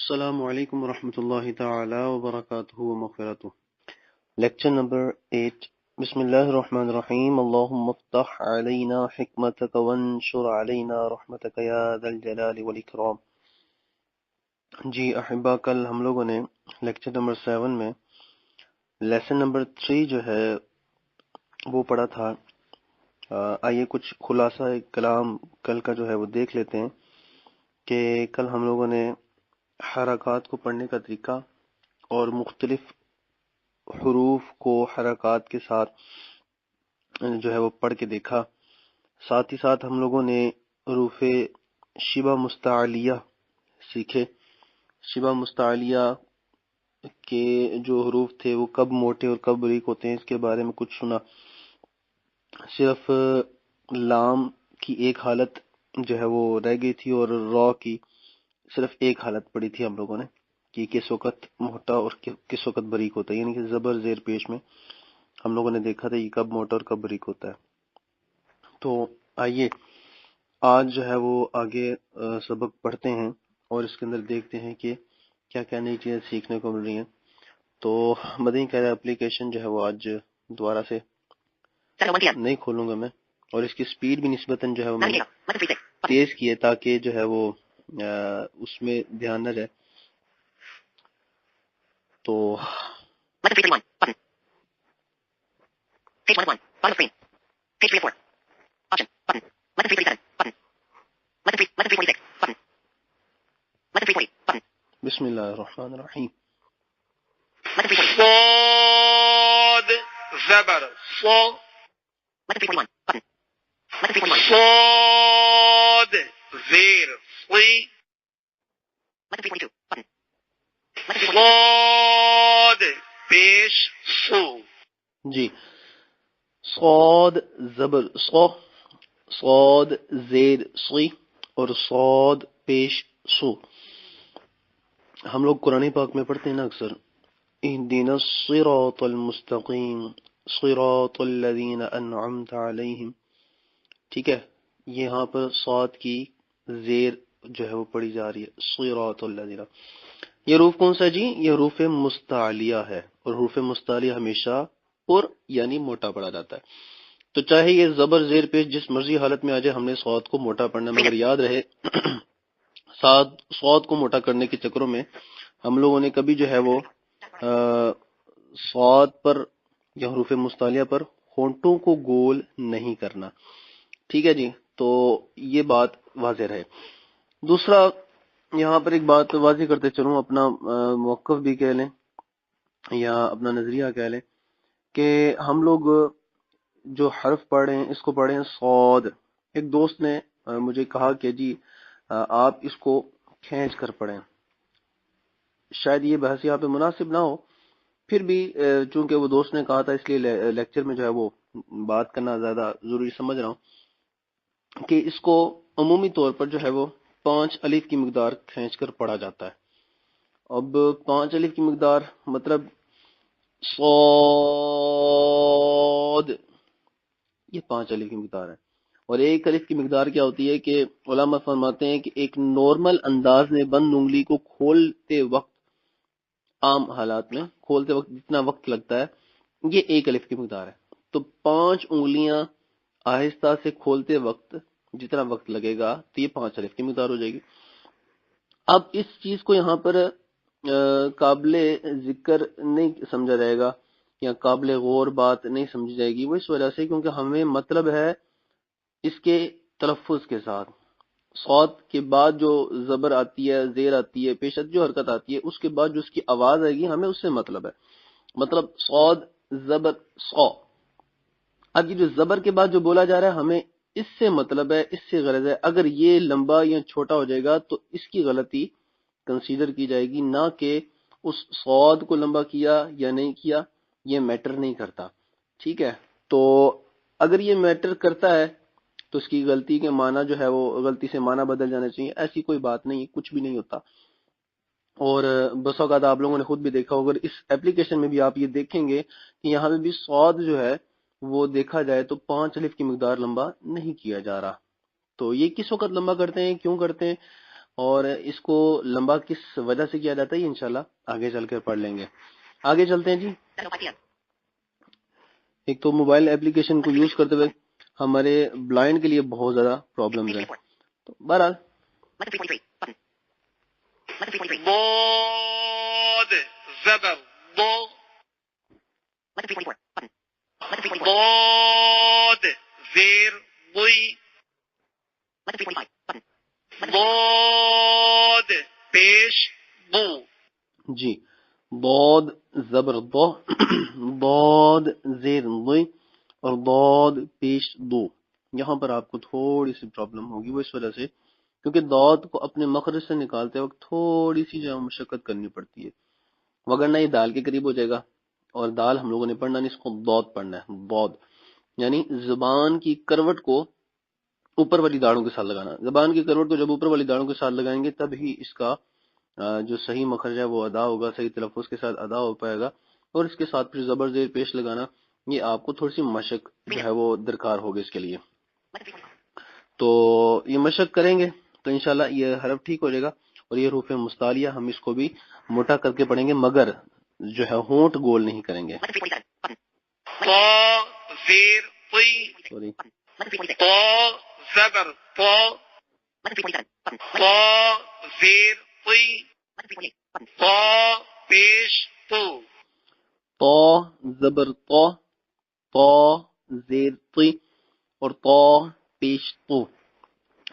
السلام علیکم ورحمۃ اللہ تعالی وبرکاتہ ومغفرتہ۔ Lecture number 8۔ بسم اللہ الرحمن الرحیم۔ اللہم افتح علینا حکمتک وانشر علینا رحمتک یا ذا الجلال والاکرام۔ جی احبا، کل ہم لوگوں نے لیکچر نمبر 7 میں لیسن نمبر 3 جو ہے وہ پڑھا تھا۔ آئیے کچھ خلاصہ کلام کل کا جو ہے وہ دیکھ لیتے ہیں کہ کل ہم لوگوں نے حرکات کو پڑھنے کا طریقہ اور مختلف حروف کو حرکات کے ساتھ جو ہے وہ پڑھ کے دیکھا۔ ساتھ ہی ساتھ ہم لوگوں نے حروف شبہ مستعلیہ سیکھے۔ شبہ مستعلیہ کے جو حروف تھے وہ کب موٹے اور کب باریک ہوتے ہیں اس کے بارے میں کچھ سنا۔ صرف لام کی ایک حالت جو ہے وہ رہ گئی تھی اور را کی صرف ایک حالت پڑھی تھی ہم لوگوں نے کہ کس وقت موٹا اور کس وقت باریک ہوتا ہے، یعنی کہ زبر زیر پیش میں ہم لوگوں نے دیکھا تھا یہ کب موٹا اور کب باریک ہوتا ہے۔ تو آئیے آج جو ہے وہ آگے سبق پڑھتے ہیں اور اس کے اندر دیکھتے ہیں کہ کیا کیا نئی چیزیں سیکھنے کو مل رہی ہیں۔ تو مدنی قاعدہ اپلیکیشن جو ہے وہ آج دوبارہ سے نہیں کھولوں گا میں، اور اس کی سپیڈ بھی نسبتاً جو ہے وہ میں نے تیز کی ہے تاکہ جو ہے وہ اس میں دھیان نہ جائے۔ تو بسم اللہ الرحمن الرحیم۔ صاد زبر صا صاد زیر صی صاد پیش سو۔ جی، صاد زبر صا، صاد زیر صی اور صاد پیش سو۔ ہم لوگ قرآن پاک میں پڑھتے ہیں نا اکثر اہدنا الصراط المستقیم صراط الذین انعمت علیہم، ٹھیک ہے، یہاں پر صاد کی زیر جو ہے وہ پڑھی جا رہی ہے صراط الذین۔ یہ حروف کون سا جی؟ یہ حروف مستعلیہ ہے، اور حروف مستعلیہ ہمیشہ پر یعنی موٹا پڑھا جاتا ہے۔ تو چاہے یہ زبر زیر پیش جس مرضی حالت میں آ جائے ہم نے صاد کو موٹا پڑھنا ہے، مگر یاد رہے صاد کو موٹا کرنے کے چکروں میں ہم لوگوں نے کبھی جو ہے وہ صاد پر یا حروف مستعلیہ پر ہونٹوں کو گول نہیں کرنا، ٹھیک ہے جی۔ تو یہ بات واضح رہے۔ دوسرا یہاں پر ایک بات واضح کرتے چلوں، اپنا موقف بھی کہہ لیں یا اپنا نظریہ کہہ لیں کہ ہم لوگ جو حرف پڑھ رہے ہیں اس کو پڑھ رہے ہیں صاد۔ ایک دوست نے مجھے کہا کہ جی آپ اس کو کھینچ کر پڑھیں، شاید یہ بحث یہاں پہ مناسب نہ ہو، پھر بھی چونکہ وہ دوست نے کہا تھا اس لیے لیکچر میں جو ہے وہ بات کرنا زیادہ ضروری سمجھ رہا ہوں کہ اس کو عمومی طور پر جو ہے وہ 5 الف کی مقدار کھینچ کر پڑھا جاتا ہے۔ اب 5 الف کی مقدار مطلب صاد، یہ 5 الف کی مقدار ہے، اور 1 الف کی مقدار کیا ہوتی ہے کہ علماء فرماتے ہیں کہ ایک نارمل انداز میں بند انگلی کو کھولتے وقت، عام حالات میں کھولتے وقت جتنا وقت لگتا ہے یہ 1 الف کی مقدار ہے۔ تو 5 انگلیاں آہستہ سے کھولتے وقت جتنا وقت لگے گا تو یہ 5 الف کی مقدار ہو جائے گی۔ اب اس چیز کو یہاں پر قابل ذکر نہیں سمجھا جائے گا یا قابل غور بات نہیں سمجھی جائے گی، وہ اس وجہ سے کیونکہ ہمیں مطلب ہے اس کے تلفظ کے ساتھ، صاد کے بعد جو زبر آتی ہے، زیر آتی ہے، پیشت جو حرکت آتی ہے، اس کے بعد جو اس کی آواز آئے گی ہمیں اس سے مطلب ہے، مطلب صاد زبر صا۔ اب یہ جو زبر کے بعد جو بولا جا رہا ہے ہمیں اس سے مطلب ہے، اس سے غرض ہے۔ اگر یہ لمبا یا چھوٹا ہو جائے گا تو اس کی غلطی کنسیڈر کی جائے گی، نہ کہ اس صاد کو لمبا کیا یا نہیں کیا، یہ میٹر نہیں کرتا، ٹھیک ہے۔ تو اگر یہ میٹر کرتا ہے تو اس کی غلطی کے معنی جو ہے وہ غلطی سے معنی بدل جانا چاہیے، ایسی کوئی بات نہیں، کچھ بھی نہیں ہوتا۔ اور بس اوقات آپ لوگوں نے خود بھی دیکھا ہوگا، اس ایپلیکیشن میں بھی آپ یہ دیکھیں گے کہ یہاں پہ بھی صاد جو ہے وہ دیکھا جائے تو 5 الف کی مقدار لمبا نہیں کیا جا رہا۔ تو یہ کس وقت لمبا کرتے ہیں، کیوں کرتے ہیں؟ اور اس کو لمبا کس وجہ سے کیا جاتا ہے یہ انشاءاللہ آگے چل کر پڑھ لیں گے. آگے چلتے ہیں جی. ایک تو موبائل اپلیکیشن کو یوز کرتے ہوئے ہمارے بلائنڈ کے لیے بہت زیادہ پرابلمز ہیں. تو بہرحال ضاد زبر ضو ضاد زیر ضی ضاد پیش بو. جی ضاد زبر ضو ضاد زیر ضی اور ضاد پیش دو. یہاں پر آپ کو تھوڑی سی پرابلم ہوگی، وہ اس وجہ سے کیونکہ ضاد کو اپنے مخرج سے نکالتے وقت تھوڑی سی جو مشقت کرنی پڑتی ہے، وگرنہ یہ دال کے قریب ہو جائے گا. اور دال ہم لوگوں نے پڑھنا نہیں، اس کو ضاد پڑھنا ہے. ضاد یعنی زبان کی کروٹ کو اوپر والی داڑوں کے ساتھ لگانا. زبان کی کروٹ کو جب اوپر والی داڑوں کے ساتھ لگائیں گے تب ہی اس کا جو صحیح مخرج ہے وہ ادا ہوگا، صحیح تلفظ کے ساتھ ادا ہو پائے گا. اور اس کے ساتھ پھر زبر زیر پیش لگانا، یہ آپ کو تھوڑی سی مشق جو ہے وہ درکار ہوگی اس کے لیے. تو یہ مشق کریں گے تو انشاءاللہ یہ حرف ٹھیک ہو جائے گا. اور یہ حروف مستعلیہ ہم اس کو بھی موٹا کر کے پڑھیں گے، مگر جو ہے ہونٹ گول نہیں کریں گے. طا زیر طی سوری طا زبر طا طا زیر طی طا پیش تو طا زبر طا طا زیر طی اور طا پیش تو.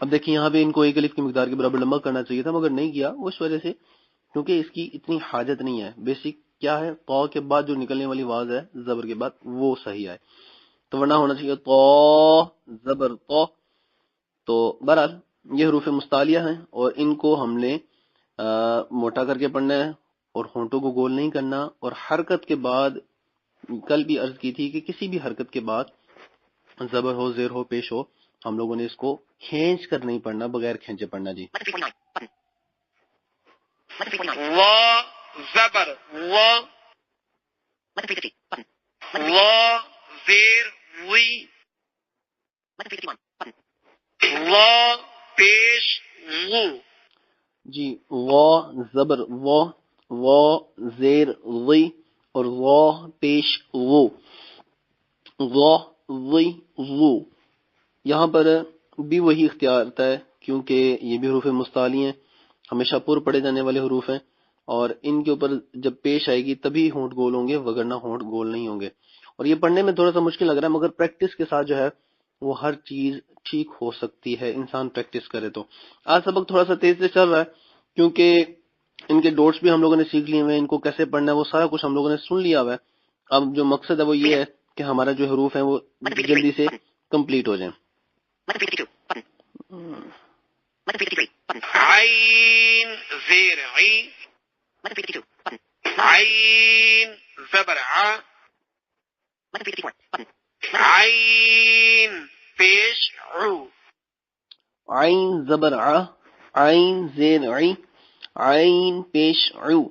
اب دیکھیں یہاں پہ ان کو ایک الف کی مقدار کے برابر لمبا کرنا چاہیے تھا مگر نہیں کیا، اس وجہ سے کیونکہ اس کی اتنی حاجت نہیں ہے. بیسک کیا ہے، طا کے بعد جو نکلنے والی آواز ہے زبر کے بعد وہ صحیح ہے، تو ورنہ ہونا چاہیے طا زبر طا. تو بہرحال یہ حروف مستعلیہ ہیں اور ان کو ہم نے موٹا کر کے پڑھنا ہے اور ہونٹوں کو گول نہیں کرنا. اور حرکت کے بعد کل بھی عرض کی تھی کہ کسی بھی حرکت کے بعد زبر ہو زیر ہو پیش ہو ہم لوگوں نے اس کو کھینچ کر نہیں پڑھنا، بغیر کھینچے پڑھنا. جی وا زبر وا وا زیر وی وا پیش وو. جی وا زبر وا وا زیر وی اور وا پیش وہ وا وی وہ. یہاں پر بھی وہی اختیار ہے کیونکہ یہ بھی حروف مستعلی ہیں، ہمیشہ پر پڑھے جانے والے حروف ہیں، اور ان کے اوپر جب پیش آئے گی تبھی ہونٹ گول ہوں گے، وگرنہ ہونٹ گول نہیں ہوں گے. اور یہ پڑھنے میں تھوڑا سا مشکل لگ رہا ہے مگر پریکٹس کے ساتھ جو ہے وہ ہر چیز ٹھیک ہو سکتی ہے، انسان پریکٹس کرے تو. آج سبق تھوڑا سا تیز سے چل رہا ہے کیونکہ ان کے ڈوٹس بھی ہم لوگوں نے سیکھ لیے ہوئے ہیں، ان کو کیسے پڑھنا ہے وہ سارا کچھ ہم لوگوں نے سن لیا ہوا ہے. اب جو مقصد ہے وہ یہ ہے کہ ہمارا جو حروف ہیں وہ جلدی سے کمپلیٹ ہو جائیں. عین زیر عی عین زبر ع عین پیش عو عین زبر ع عین زیر عی عین پیش عو.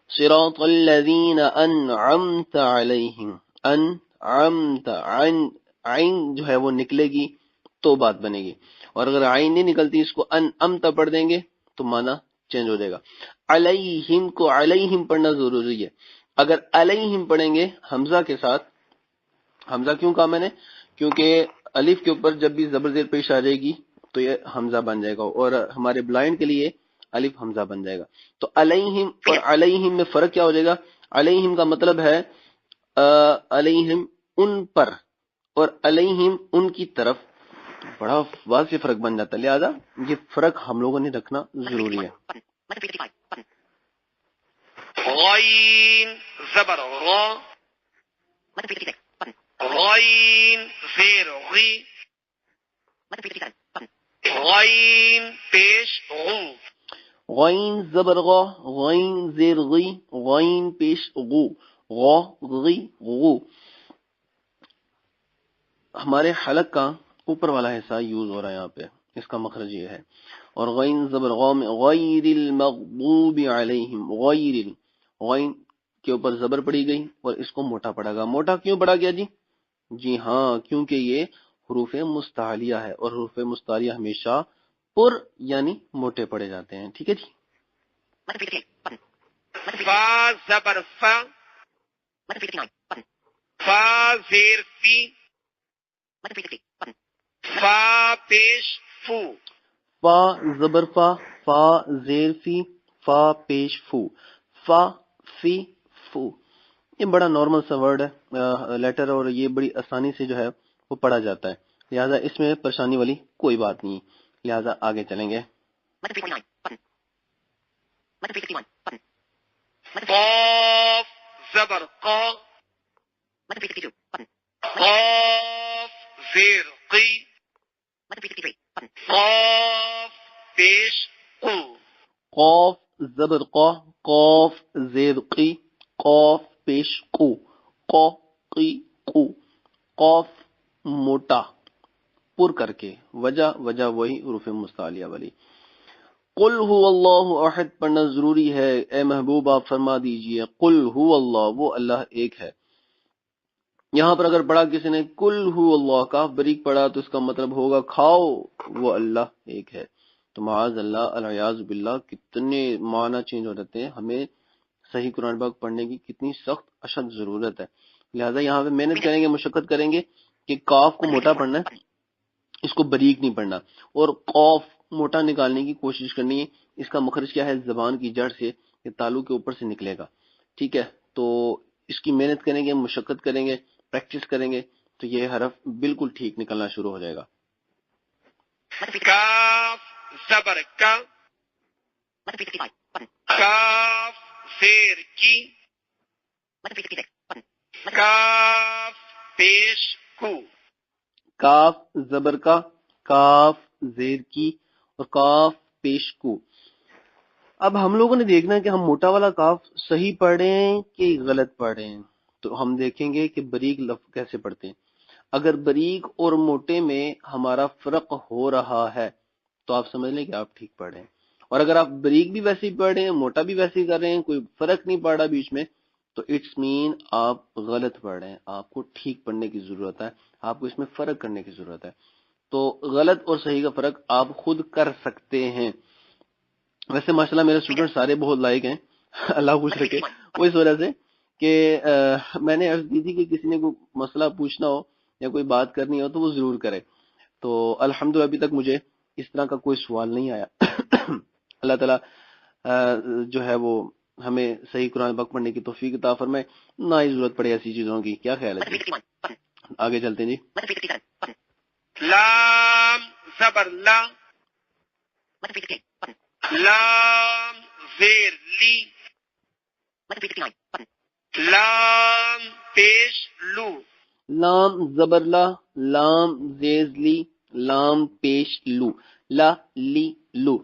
صراط الذین انعمت علیہم انعمت عین جو ہے وہ نکلے گی تو بات بنے گی، اور اگر عین نہیں نکلتی اس کو انعمت پڑھ دیں گے تو معنی چینج ہو جائے گا. علیہم کو علیہم پڑھنا ضروری ہے. اگر علیہم پڑھیں گے حمزہ کے ساتھ، حمزہ کیوں کہا میں نے، کیونکہ الف کے اوپر جب بھی زبر زیر پیش آ جائے گی تو یہ حمزہ بن جائے گا، اور ہمارے بلائنڈ کے لیے الف حمزہ بن جائے گا. تو علیہم اور علیہم میں فرق کیا ہو جائے گا؟ علیہم کا مطلب ہے علیہم ان پر، اور علیہم ان کی طرف. بڑا واضح فرق بن جاتا ہے، لہذا یہ فرق ہم لوگوں نے رکھنا ضروری ہے. غین زبر غا غین زیر غی غین پیش غو غین زبر غا غین زیر غی غین پیش غو غا غی غو. ہمارے حلق کا اوپر والا حصہ یوز ہو رہا ہے یہاں پہ، اس کا مخرج یہ ہے. اور غین زبر غا میں غیر المغضوب علیہم غیر غین کے اوپر زبر پڑی گئی اور اس کو موٹا پڑا گا. موٹا کیوں پڑا گیا جی؟ جی ہاں، کیونکہ یہ حروف مستعلیہ ہے اور حروف مستعلیہ ہمیشہ پر یعنی موٹے پڑے جاتے ہیں. ٹھیک ہے جی. فا زبر فا، فا زیر فی، فا پیش فو، فا زبر فا، فا زیر فی، فا پیش فو، فا فی فو. یہ بڑا نارمل سا ورڈ ہے لیٹر، اور یہ بڑی آسانی سے جو ہے وہ پڑھا جاتا ہے، لہٰذا اس میں پریشانی والی کوئی بات نہیں، لہٰذا آگے چلیں گے. قاف زبر قا، قاف زیر قی، قاف پیش قو، قاف زبر قا، قاف زیر قی، قاف پیش قو، قا قی قو. قاف موٹا پر کر کے، وجہ وہی حروف مستعلیہ والی. قل هو اللہ احد پڑھنا ضروری ہے. اے محبوب آپ فرما دیجئے قل هو اللہ، وہ اللہ ایک ہے. یہاں پر اگر پڑھا کسی نے قل هو اللہ کا بریک پڑھا تو اس کا مطلب ہوگا کھاؤ وہ اللہ ایک ہے. تو معاذ اللہ العیاذ باللہ کتنے معنی چینج ہو جاتے ہیں. ہمیں صحیح قرآن پاک پڑھنے کی کتنی سخت اشد ضرورت ہے، لہٰذا یہاں پہ محنت کریں گے، مشقت کریں گے کہ کاف کو موٹا پڑھنا ہے، اس کو بریک نہیں پڑھنا، اور قاف موٹا نکالنے کی کوشش کرنی ہے. اس کا مخرج کیا ہے؟ زبان کی جڑ سے، یہ تالو کے اوپر سے نکلے گا. ٹھیک ہے، تو اس کی محنت کریں گے، مشقت کریں گے، پریکٹس کریں گے تو یہ حرف بالکل ٹھیک نکلنا شروع ہو جائے گا. کاف زبر کا، کاف زیر کی، کاف پیش کو، کاف زبر کا، کاف زیر کی، اور کاف پیش کو. اب ہم لوگوں نے دیکھنا ہے کہ ہم موٹا والا کاف صحیح پڑھیں کہ غلط پڑھیں. تو ہم دیکھیں گے کہ بریک لفظ کیسے پڑھتے ہیں. اگر بریک اور موٹے میں ہمارا فرق ہو رہا ہے تو آپ سمجھ لیں کہ آپ ٹھیک پڑھ رہے ہیں، اور اگر آپ بریک بھی ویسے ہی پڑھ رہے ہیں، موٹا بھی ویسے ہی کر رہے ہیں، کوئی فرق نہیں پڑ رہا بیچ میں، تو اٹس مین آپ غلط پڑھ رہے ہیں. آپ کو ٹھیک پڑھنے کی ضرورت ہے، آپ کو اس میں فرق کرنے کی ضرورت ہے. تو غلط اور صحیح کا فرق آپ خود کر سکتے ہیں. ویسے ماشاءاللہ میرے اسٹوڈنٹ سارے بہت لائق ہیں، اللہ خوش رکھے. وہ اس وجہ سے کہ میں نے عرض دی تھی کہ کسی نے کوئی مسئلہ پوچھنا ہو یا کوئی بات کرنی ہو تو وہ ضرور کرے. تو الحمدللہ ابھی تک مجھے اس طرح کا کوئی سوال نہیں آیا. اللہ تعالیٰ جو ہے وہ ہمیں صحیح قرآن پاک پڑھنے کی توفیق عطا فرمائے، نہ ہی ضرورت پڑے ایسی چیزوں کی. کیا خیال ہے جی؟ آگے چلتے ہیں جی. لام زبر لا، لام زیر لی، لام پیش لو، لام زبر لا، لام زیز لی، لام پیش لو، لا لی لو.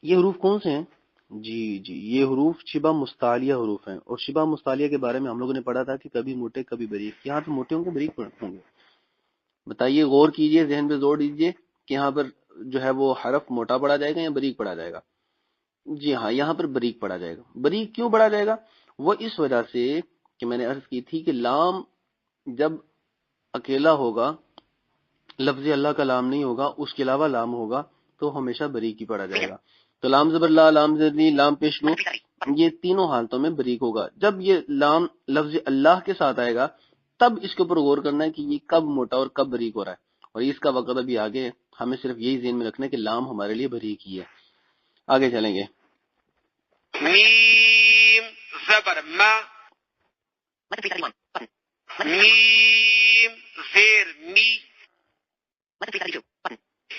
یہ حروف کون سے ہیں؟ جی یہ حروف شبہ مستعلیہ حروف ہیں، اور شبہ مستعلیہ کے بارے میں ہم لوگوں نے پڑھا تھا کہ کبھی موٹے کبھی بریک. یہاں پہ موٹے ہوں گے بریک ہوں گے؟ بتائیے، غور کیجئے، ذہن پہ زور دیجئے کہ یہاں پر جو ہے وہ حرف موٹا پڑھا جائے گا یا بریک پڑھا جائے گا؟ جی ہاں، یہاں پر بریک پڑھا جائے گا. بریک کیوں پڑھا جائے گا؟ وہ اس وجہ سے کہ میں نے عرض کی تھی کہ لام جب اکیلا ہوگا، لفظ اللہ کا لام نہیں ہوگا، اس کے علاوہ لام ہوگا تو ہمیشہ بریک ہی پڑھا جائے گا. تو لام زبر لا، لام زبر لی، لام پیش لو، یہ تینوں حالتوں میں بریک ہوگا. جب یہ لام لفظ اللہ کے ساتھ آئے گا تب اس کے اوپر غور کرنا ہے کہ یہ کب موٹا اور کب بریک ہو رہا ہے، اور اس کا وقت ابھی آگے ہے. ہمیں صرف یہی ذہن میں رکھنا ہے کہ لام ہمارے لیے بریک ہی ہے. آگے چلیں گے. میم زبر ما، میم زیر می،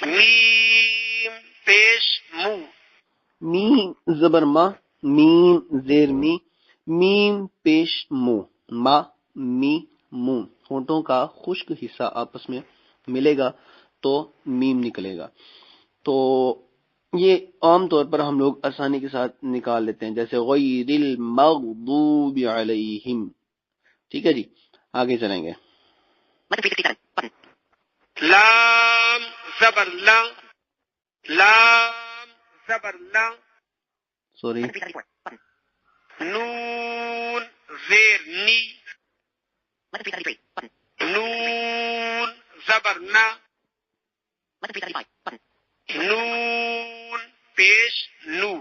میم پیش مو، میم زبر ما، میم زیر می، میم پیش مو، ما می مو. ہونٹوں کا خشک حصہ آپس میں ملے گا تو میم نکلے گا. تو یہ عام طور پر ہم لوگ آسانی کے ساتھ نکال لیتے ہیں، جیسے غیر المغضوب علیہم. ٹھیک ہے جی، آگے چلیں گے. لام زبر لا، لام زبر لا، سوری، نون زیر نی، نون زبر نا، نون پیش نو.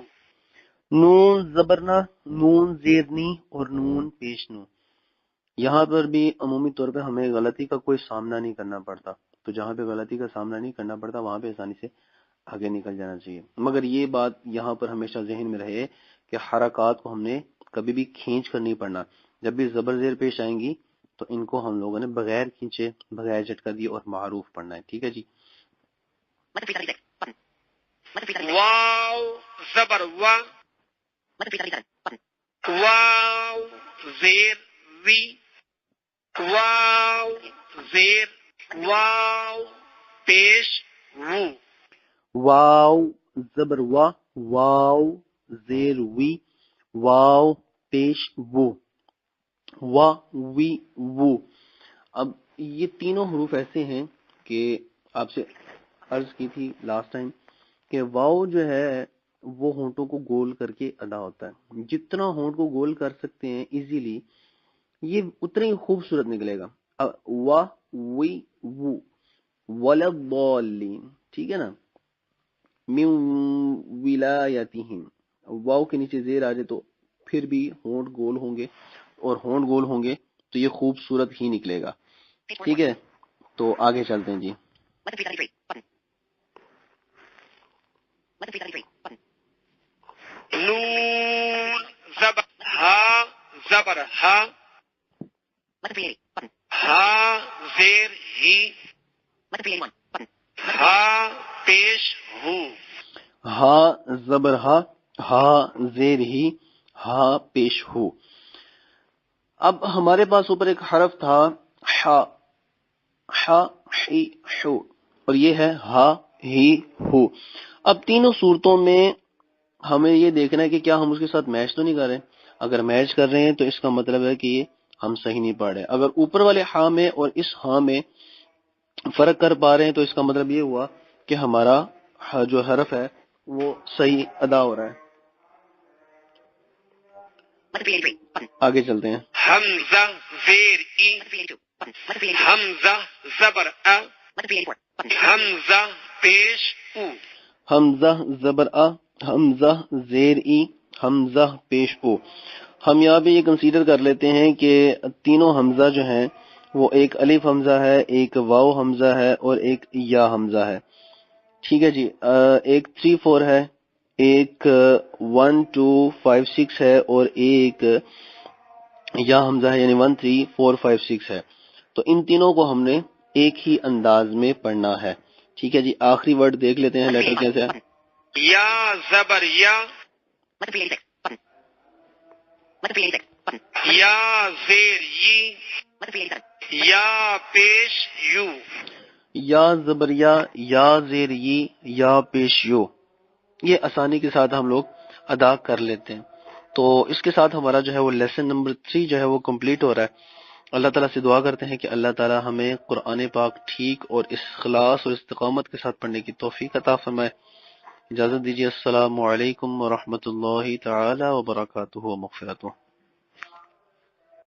نون زبرنا، نون زیرنی اور نون پیش نو. یہاں پر بھی عمومی طور پہ ہمیں غلطی کا کوئی سامنا نہیں کرنا پڑتا، تو جہاں پہ غلطی کا سامنا نہیں کرنا پڑتا وہاں پہ آسانی سے آگے نکل جانا چاہیے. مگر یہ بات یہاں پر ہمیشہ ذہن میں رہے کہ حرکات کو ہم نے کبھی بھی کھینچ کر نہیں پڑھنا. جب بھی زبر زیر پیش آئیں گی تو ان کو ہم لوگوں نے بغیر کھینچے، بغیر جھٹکا دیے اور معروف پڑھنا ہے. ٹھیک ہے جی. واو زبر وا. واو زیر وی. واو زیر واو پیش وو. واو زبر وا، واو زیر وی، واو پیش وو، وا وی وو. اب یہ تینوں حروف ایسے ہیں کہ آپ سے عرض کی تھی لاسٹ ٹائم کہ واو جو ہے وہ ہونٹوں کو گول کر کے ادا ہوتا ہے. جتنا ہونٹ کو گول کر سکتے ہیں ایزیلی یہ اتنا ہی خوبصورت نکلے گا. وا وی وو، ولضالین. ٹھیک ہے نا. من ولایتہم، واو کے نیچے زیر آ جائے تو پھر بھی ہونٹ گول ہوں گے، اور ہونٹ گول ہوں گے تو یہ خوبصورت ہی نکلے گا. ٹھیک ہے، تو آگے چلتے ہیں جی. نون زبر ہا زبر ہا. ہا زیر ہی. ہا پیش ہو. ہا زبر ہا، ہا زیر ہی، ہا پیش ہو. اب ہمارے پاس اوپر ایک حرف تھا ہا، ہا ہی ہو، اور یہ ہے ہا ہی ہو. اب تینوں صورتوں میں ہمیں یہ دیکھنا ہے کہ کیا ہم اس کے ساتھ میچ تو نہیں کر رہے. اگر میچ کر رہے ہیں تو اس کا مطلب ہے کہ یہ ہم صحیح نہیں پڑھ رہے. اگر اوپر والے ہا میں اور اس ہا میں فرق کر پا رہے ہیں تو اس کا مطلب یہ ہوا کہ ہمارا جو حرف ہے وہ صحیح ادا ہو رہا ہے. آگے چلتے ہیں. حمزہ زیر ای. حمزہ زبر ا. حمزہ پیش او. حمزہ زبر آ، حمزہ زیر ای، حمزہ پیش او. ہم یہاں پہ یہ کنسیڈر کر لیتے ہیں کہ تینوں حمزہ جو ہیں وہ ایک الف حمزہ ہے، ایک واو حمزہ ہے اور ایک یا حمزہ ہے. ٹھیک ہے جی. ایک 3 4 ہے، ایک 1 2 5 6 ہے اور ایک یا حمزہ ہے، یعنی 1 3 4 5 6 ہے. تو ان تینوں کو ہم نے ایک ہی انداز میں پڑھنا ہے. ٹھیک ہے جی. آخری ورڈ دیکھ لیتے ہیں لیٹر کیسے ہے. یا زبر یا. یا زیر ی. یا پیش یو. یا زبر یا زیر ی، یا پیش یو. یہ آسانی کے ساتھ ہم لوگ ادا کر لیتے ہیں. تو اس کے ساتھ ہمارا جو ہے وہ لیسن نمبر 3 جو ہے وہ کمپلیٹ ہو رہا ہے. اللہ تعالیٰ سے دعا کرتے ہیں کہ اللہ تعالیٰ ہمیں قرآن پاک ٹھیک اور اخلاص اور استقامت کے ساتھ پڑھنے کی توفیق عطا فرمائے. اجازت دیجیے. السلام علیکم ورحمۃ اللہ تعالی وبرکاتہ و مغفرتہ.